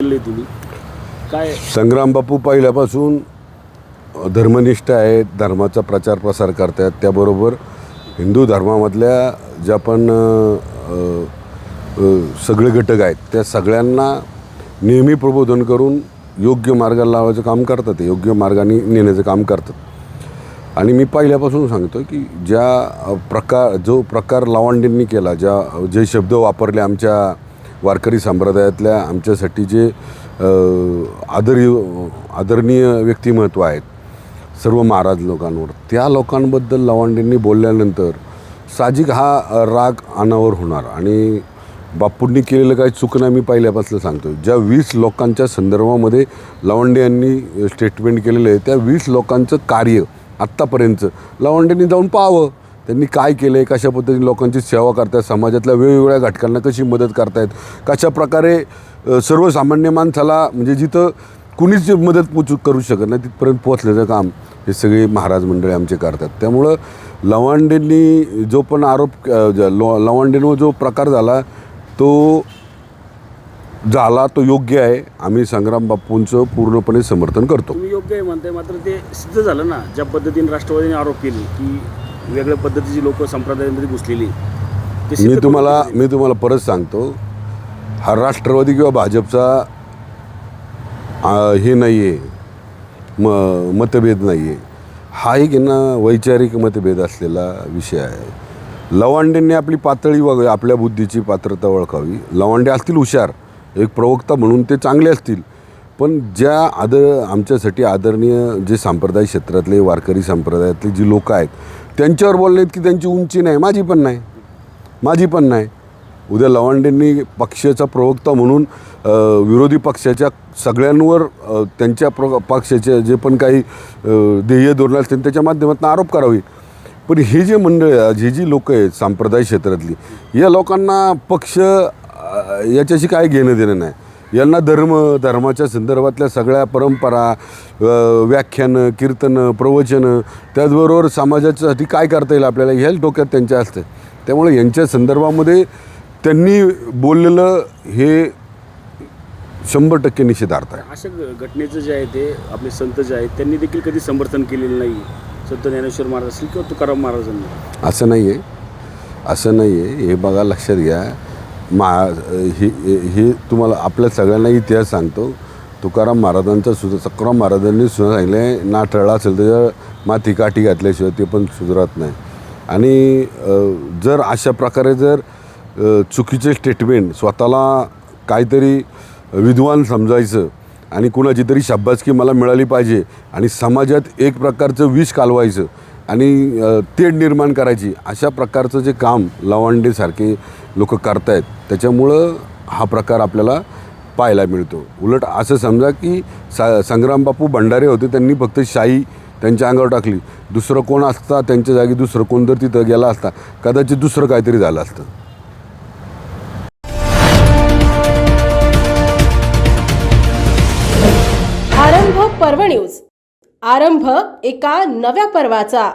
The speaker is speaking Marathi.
तुम्ही काय संग्राम बापू पहिल्यापासून धर्मनिष्ठ आहेत, धर्माचा प्रचार प्रसार करतात। त्याबरोबर हिंदू धर्मामधल्या ज्या पण सगळे घटक आहेत त्या सगळ्यांना नेहमी प्रबोधन करून योग्य मार्गाला लावायचं काम करतात, ते योग्य मार्गाने नेण्याचं काम करतात। आणि मी पहिल्यापासून सांगतो की जो प्रकार लावंडेंनी केला, जे शब्द वापरले आमच्या वारकरी संप्रदायातल्या आमच्यासाठी जे आदरणीय व्यक्तिमत्व आहेत सर्व महाराज लोकांवर, त्या लोकांबद्दल लावंडेंनी बोलल्यानंतर साहजिक हा राग अनावर होणार। आणि बापूंनी केलेलं काही चूक नाही, मी पहिल्यापासून सांगतो। ज्या 20 लोकांच्या संदर्भामध्ये लावंडे यांनी स्टेटमेंट केलेलं आहे त्या 20 लोकांचं कार्य आत्तापर्यंत लावंडेंनी जाऊन पाहावं, त्यांनी काय केलं आहे, कशा पद्धतीने लोकांची सेवा करतात, समाजातल्या वेगवेगळ्या घटकांना कशी मदत करतायत, कशा प्रकारे सर्वसामान्य माणसाला म्हणजे जिथं कुणीच मदत करू शकत नाही तिथपर्यंत पोहोचल्याचं काम हे सगळे महाराज मंडळी आमचे करतात। त्यामुळं लावंडेंनी जो पण आरोप लावंडेंवर जो प्रकार झाला तो योग्य आहे। आम्ही संग्राम बापूंचं पूर्णपणे समर्थन करतो। तुम्ही योग्य आहे म्हणताय, मात्र ते सिद्ध झालं ना ज्या पद्धतीने राष्ट्रवादीने आरोप केले की वेगळ्या पद्धतीची लोक संप्रदायामध्ये घुसलेली, मी तुम्हाला परत सांगतो, हा राष्ट्रवादी किंवा भाजपचा हे नाही आहे, मतभेद नाही आहे, हा एक ना वैचारिक मतभेद असलेला विषय आहे। लावंडेंनी आपली पातळी आपल्या बुद्धीची पात्रता ओळखावी। लावंडे असतील हुशार, एक प्रवक्ता म्हणून ते चांगले असतील, पण आमच्यासाठी आदरणीय जे संप्रदाय क्षेत्रातले वारकरी संप्रदायातले जी लोक आहेत त्यांच्यावर बोललेत की त्यांची उंची नाही, माझी पण नाही। उद्या लावंडेंनी पक्षाचा प्रवक्ता म्हणून विरोधी पक्षाच्या सगळ्यांवर त्यांच्या पक्षाचे जे पण काही ध्येय धोरणं असतील त्याच्या माध्यमातून आरोप करावे। पण हे जे मंडळ जी लोक आहेत संप्रदाय क्षेत्रातली, या लोकांना पक्ष याच्याशी काय घेणं देणं नाही। यांना धर्माच्या संदर्भातल्या सगळ्या परंपरा, व्याख्यानं, कीर्तनं, प्रवचनं, त्याचबरोबर समाजासाठी काय करता येईल आपल्याला ह्याच डोक्यात त्यांच्या असतं। त्यामुळे यांच्या संदर्भामध्ये त्यांनी बोललेलं हे 100% निषेधार्थ आहे। अशा घटनेचं जे आहे ते आपले संत जे आहेत त्यांनी देखील कधी समर्थन केलेलं नाही, संत ज्ञानेश्वर महाराज असतील किंवा तुकाराम महाराजांनी। असं नाही आहे, हे बघा लक्षात घ्या। हे तुम्हाला आपल्या सगळ्यांना इतिहास सांगतो। तुकाराम महाराजांचा तुकाराम महाराजांनी सुद्धा सांगितलं ना, टळला असेल तर माती काठी घातल्याशिवाय ते पण सुधारत नाही। आणि जर अशा प्रकारे जर चुकीचे स्टेटमेंट, स्वतःला काहीतरी विद्वान समजायचं आणि कुणाची तरी शाबासकी मला मिळाली पाहिजे आणि समाजात एक प्रकारचं विष कालवायचं आणि तेढ निर्माण करायची, अशा प्रकारचं जे काम लावंडेसारखे लोक करतायत त्याच्यामुळं हा प्रकार आपल्याला पाहायला मिळतो। उलट असं समजा की संग्राम बापू भंडारे होते, त्यांनी फक्त शाही त्यांच्या अंगावर टाकली, दुसरं कोण असता त्यांच्या जागी दुसरं कोण जर तिथं गेला असता कदाचित दुसरं काहीतरी झालं असतं। आरंभ पर्व न्यूज, आरंभ एका नव्या पर्वाचा।